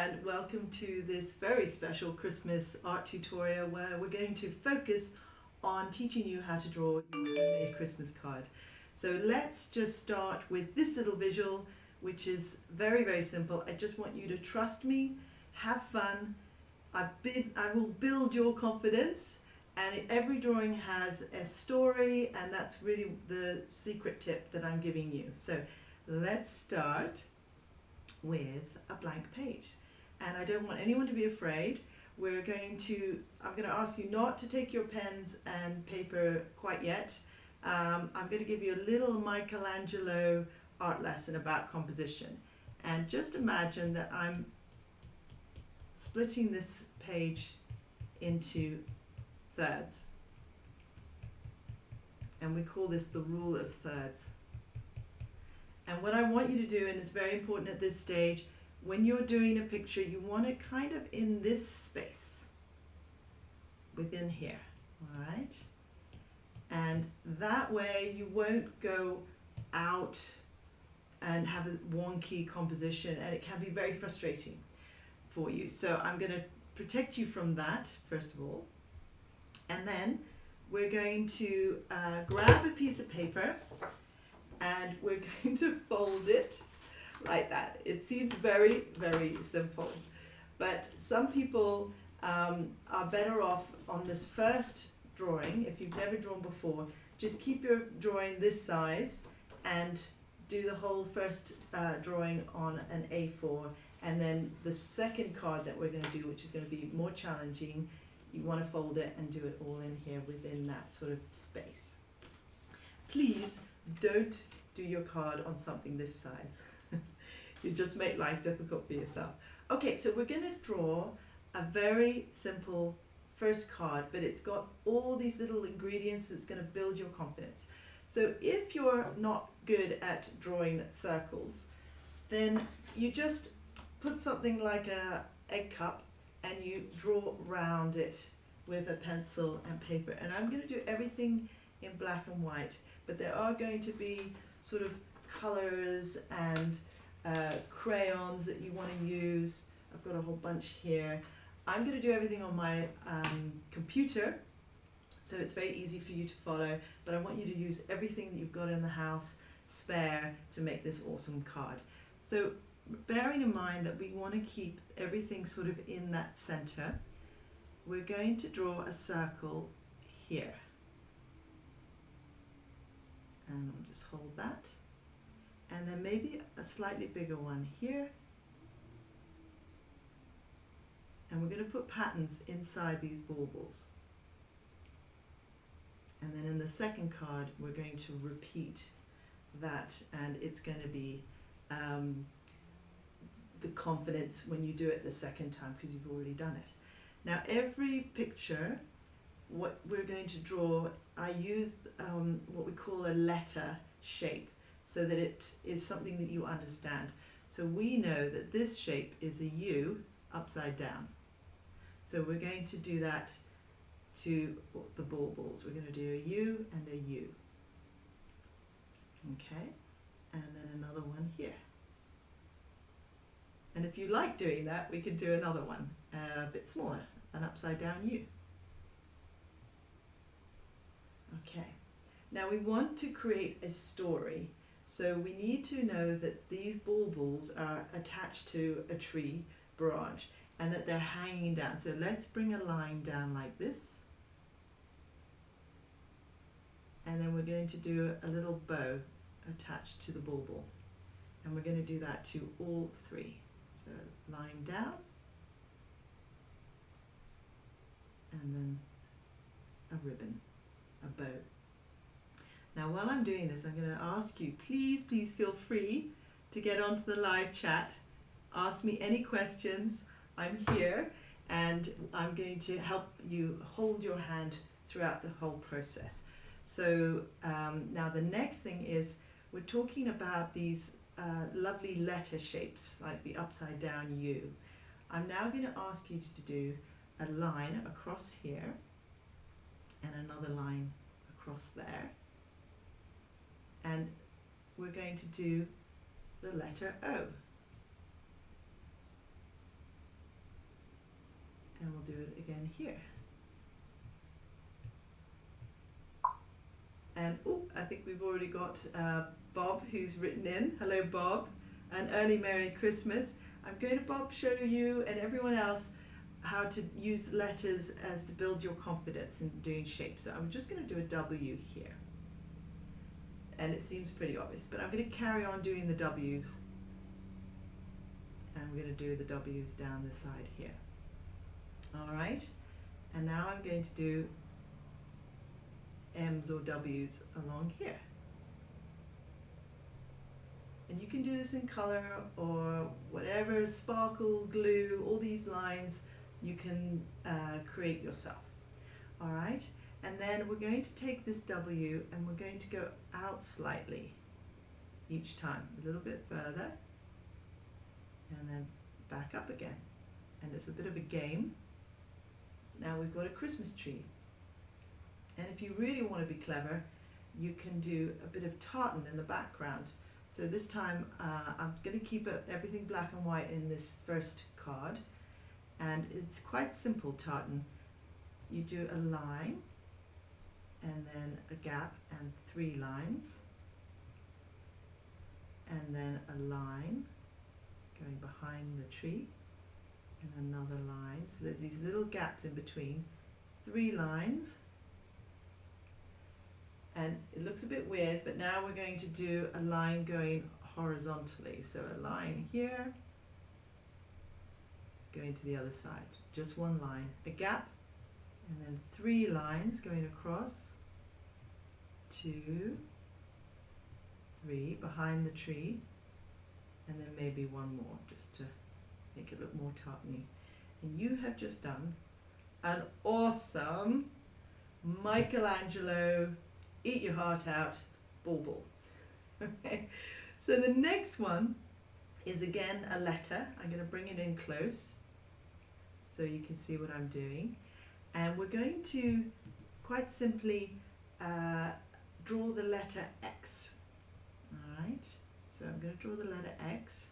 and welcome to this very special Christmas art tutorial where we're going to focus on teaching you how to draw your homemade Christmas card. So let's just start with this little visual, which is very, very simple. I just want you to trust me, have fun. I will build your confidence, and every drawing has a story, and that's really the secret tip that I'm giving you. So let's start with a blank page. And I don't want anyone to be afraid. I'm going to ask you not to take your pens and paper quite yet. I'm going to give you a little Michelangelo art lesson about composition. And just imagine that I'm splitting this page into thirds. And we call this the rule of thirds. And what I want you to do, and it's very important at this stage, when you're doing a picture, you want it kind of in this space, within here, all right? And that way you won't go out and have a wonky composition, and it can be very frustrating for you. So I'm going to protect you from that, first of all. And then we're going to grab a piece of paper, and we're going to fold it like that. It seems very, very simple, but some people are better off on this first drawing. If you've never drawn before, just keep your drawing this size and do the whole first drawing on an A4, and then the second card that we're going to do, which is going to be more challenging, you want to fold it and do it all in here within that sort of space. Please don't do your card on something this size. You just make life difficult for yourself. Okay, so we're going to draw a very simple first card, but it's got all these little ingredients that's going to build your confidence. So if you're not good at drawing circles, then you just put something like a egg cup and you draw round it with a pencil and paper. And I'm going to do everything in black and white, but there are going to be sort of colors and crayons that you want to use. I've got a whole bunch here. I'm going to do everything on my computer, so it's very easy for you to follow, but I want you to use everything that you've got in the house spare to make this awesome card. So bearing in mind that we want to keep everything sort of in that center, we're going to draw a circle here. And I'll just hold that. And then maybe a slightly bigger one here. And we're going to put patterns inside these baubles. And then in the second card, we're going to repeat that, and it's going to be the confidence when you do it the second time, because you've already done it. Now every picture, what we're going to draw, I use what we call a letter shape, so that it is something that you understand. So we know that this shape is a U upside down. So we're going to do that to the baubles. We're going to do a U and a U. Okay, and then another one here. And if you like doing that, we could do another one, a bit smaller, an upside down U. Okay, now we want to create a story. So we need to know that these baubles are attached to a tree branch and that they're hanging down. So let's bring a line down like this. And then we're going to do a little bow attached to the bauble. And we're going to do that to all three. So line down, and then a ribbon, a bow. Now while I'm doing this, I'm going to ask you, please feel free to get onto the live chat. Ask me any questions. I'm here, and I'm going to help you hold your hand throughout the whole process. So now the next thing is, we're talking about these lovely letter shapes, like the upside down U. I'm now going to ask you to do a line across here, and another line across there. And we're going to do the letter O. do it again here. And oh, I think we've already got Bob who's written in. Hello Bob, and early Merry Christmas. I'm going to, Bob, show you and everyone else how to use letters as to build your confidence in doing shapes. So I'm just going to do a W here. And it seems pretty obvious, but I'm going to carry on doing the W's. And we're going to do the W's down the side here. All right, and now I'm going to do M's or W's along here. And you can do this in color or whatever, sparkle, glue, all these lines you can create yourself. All right, and then we're going to take this W and we're going to go out slightly each time, a little bit further, and then back up again. And it's a bit of a game. Now we've got a Christmas tree. And if you really want to be clever, you can do a bit of tartan in the background. So this time I'm going to keep everything black and white in this first card. And it's quite simple tartan. You do a line, and then a gap and 3 lines. And then a line going behind the tree, and another line. So there's these little gaps in between, 3 lines. And it looks a bit weird, but now we're going to do a line going horizontally. So a line here, going to the other side, just 1 line, a gap, and then 3 lines going across, 2, 3 behind the tree, and then maybe 1 more just to make it look more tartany. And you have just done an awesome Michelangelo eat your heart out bauble. Okay, so the next one is again a letter. I'm going to bring it in close so you can see what I'm doing, and we're going to quite simply draw the letter X. All right, so I'm going to draw the letter X.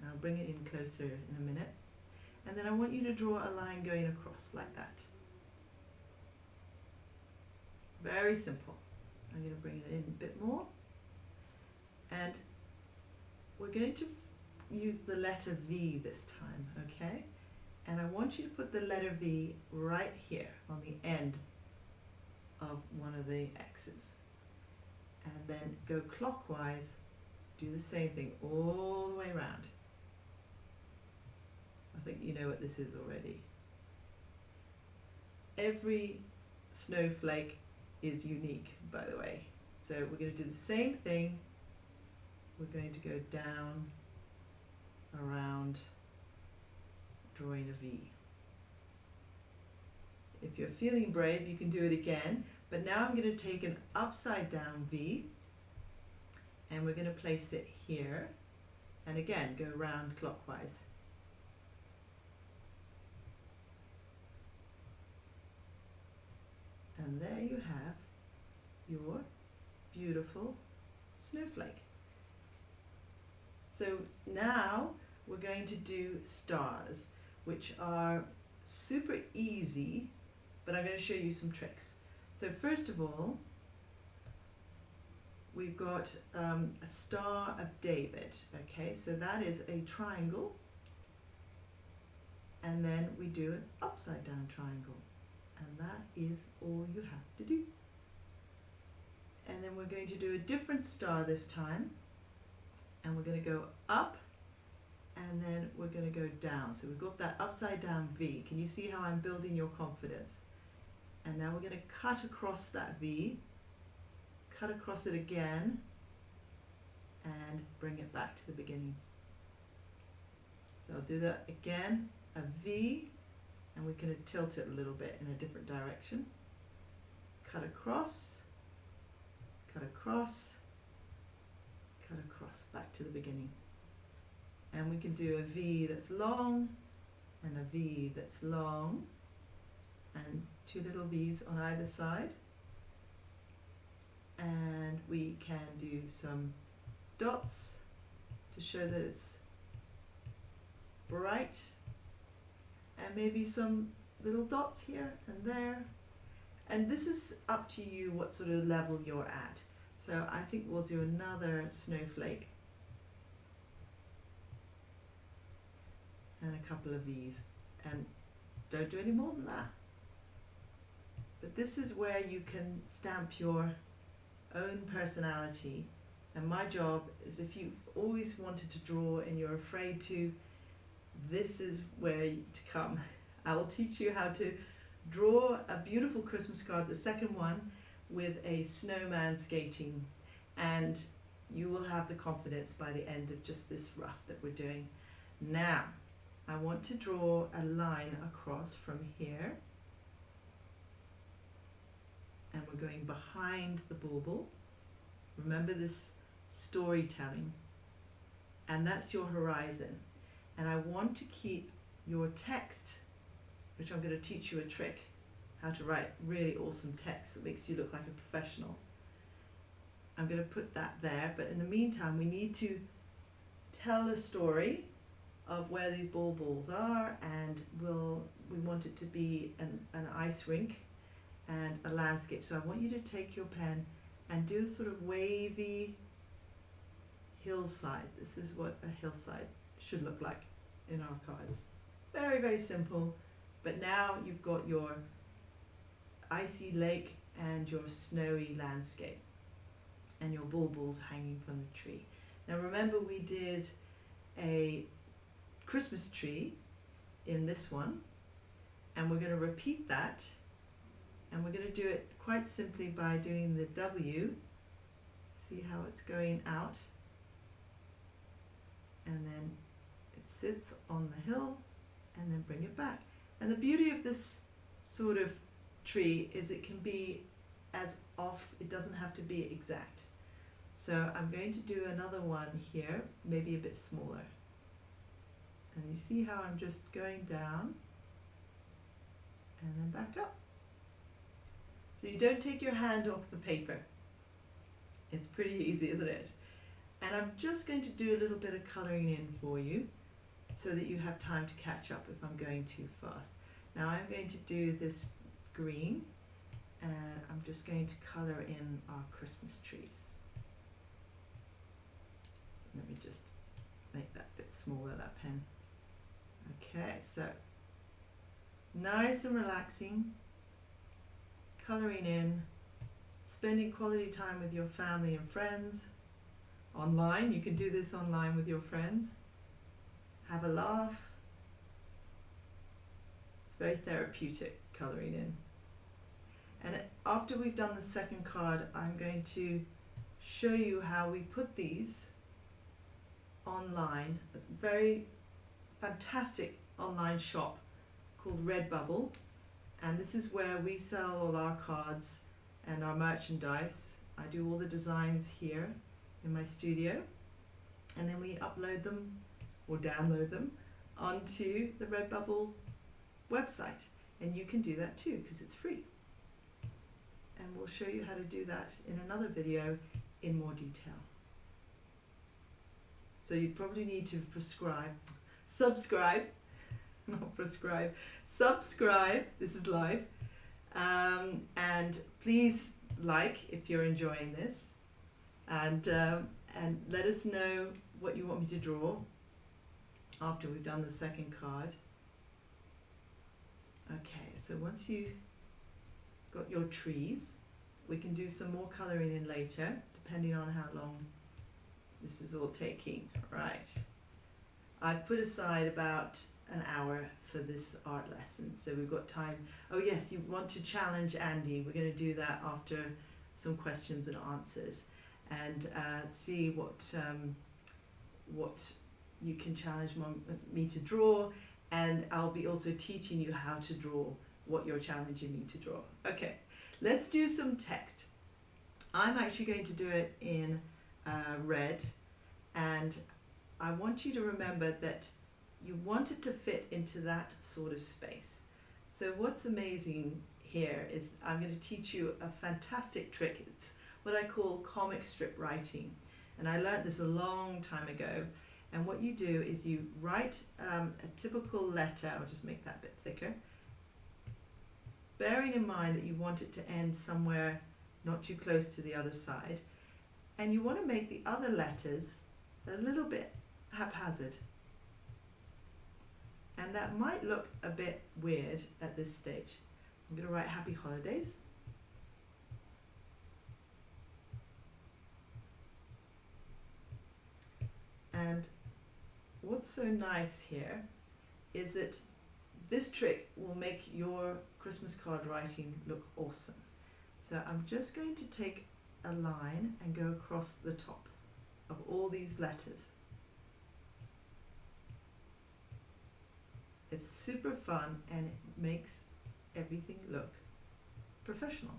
I'll bring it in closer in a minute, and then I want you to draw a line going across like that. Very simple. I'm going to bring it in a bit more, and we're going to use the letter V this time, okay? And I want you to put the letter V right here on the end of one of the X's, and then go clockwise, do the same thing all the way around. I think you know what this is already. Every snowflake is unique, by the way. So we're going to do the same thing. We're going to go down, around, drawing a V. If you're feeling brave, you can do it again, but now I'm going to take an upside down V, and we're going to place it here, and again go round clockwise. And there you have your beautiful snowflake. So now we're going to do stars, which are super easy, but I'm going to show you some tricks. So first of all, we've got a Star of David. Okay, so that is a triangle, and then we do an upside down triangle. And that is all you have to do. And then we're going to do a different star this time, and we're going to go up, and then we're going to go down. So we've got that upside down V. Can you see how I'm building your confidence? And now we're going to cut across that V, cut across it again, and bring it back to the beginning. So I'll do that again, a V, and we're going to tilt it a little bit in a different direction. Cut across, cut across, cut across, back to the beginning. And we can do a V that's long, and a V that's long, and 2 little V's on either side. And we can do some dots to show that it's bright, and maybe some little dots here and there. And this is up to you what sort of level you're at. So I think we'll do another snowflake and a couple of these, and don't do any more than that. But this is where you can stamp your own personality. And my job is, if you've always wanted to draw and you're afraid to, this is where to come. I will teach you how to draw a beautiful Christmas card, the second one, with a snowman skating, and you will have the confidence by the end of just this rough that we're doing. Now, I want to draw a line across from here, and we're going behind the bauble. Remember this storytelling, and that's your horizon. And I want to keep your text, which I'm going to teach you a trick, how to write really awesome text that makes you look like a professional. I'm going to put that there, but in the meantime we need to tell a story of where these baubles are, and we want it to be an ice rink and a landscape. So I want you to take your pen and do a sort of wavy hillside. This is what a hillside should look like in our cards. Very, very simple. But now you've got your icy lake and your snowy landscape and your baubles hanging from the tree. Now remember, we did a Christmas tree in this one, and we're going to repeat that, and we're going to do it quite simply by doing the W. See how it's going out, and then it sits on the hill, and then bring it back. And the beauty of this sort of tree is it can be as off, it doesn't have to be exact. So I'm going to do another one here, maybe a bit smaller. And you see how I'm just going down and then back up. So you don't take your hand off the paper. It's pretty easy, isn't it? And I'm just going to do a little bit of colouring in for you so that you have time to catch up if I'm going too fast. Now I'm going to do this green, and I'm just going to colour in our Christmas trees. Let me just make that bit smaller, that pen. Okay, so nice and relaxing, colouring in, spending quality time with your family and friends. Online, you can do this online with your friends. Have a laugh. It's very therapeutic, colouring in. And after we've done the second card, I'm going to show you how we put these online. A very fantastic online shop called Redbubble, and this is where we sell all our cards and our merchandise. I do all the designs here in my studio, and then we upload them or download them onto the Redbubble website, and you can do that too because it's free. And we'll show you how to do that in another video in more detail. So you probably need to subscribe, not prescribe, subscribe, this is live, and please like if you're enjoying this, and let us know what you want me to draw after we've done the second card. Okay, so once you've got your trees, we can do some more colouring in later, depending on how long this is all taking. Right, I've put aside about an hour for this art lesson, so we've got time. Oh yes, you want to challenge Andy. We're going to do that after some questions and answers, and see what you can challenge me to draw, and I'll be also teaching you how to draw what you're challenging me to draw. Okay, let's do some text. I'm actually going to do it in red, and I want you to remember that you want it to fit into that sort of space. So what's amazing here is I'm going to teach you a fantastic trick. It's what I call comic strip writing, and I learned this a long time ago, And what you do is you write a typical letter. I'll just make that a bit thicker, bearing in mind that you want it to end somewhere not too close to the other side, and you want to make the other letters a little bit haphazard. And that might look a bit weird at this stage. I'm going to write Happy Holidays. And what's so nice here is that this trick will make your Christmas card writing look awesome. So I'm just going to take a line and go across the tops of all these letters. It's super fun and it makes everything look professional.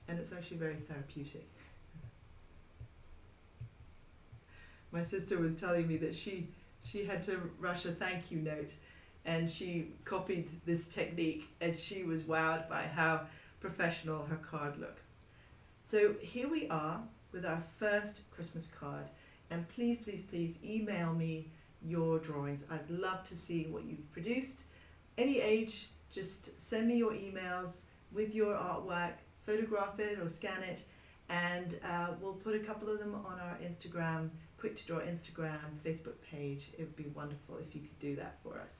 And it's actually very therapeutic. My sister was telling me that she had to rush a thank you note, and she copied this technique, and she was wowed by how professional her card looked. So here we are with our first Christmas card, and please, please, please email me your drawings. I'd love to see what you've produced. Any age, just send me your emails with your artwork, photograph it or scan it, and we'll put a couple of them on our Instagram, Quick to Draw Instagram, Facebook page. It would be wonderful if you could do that for us.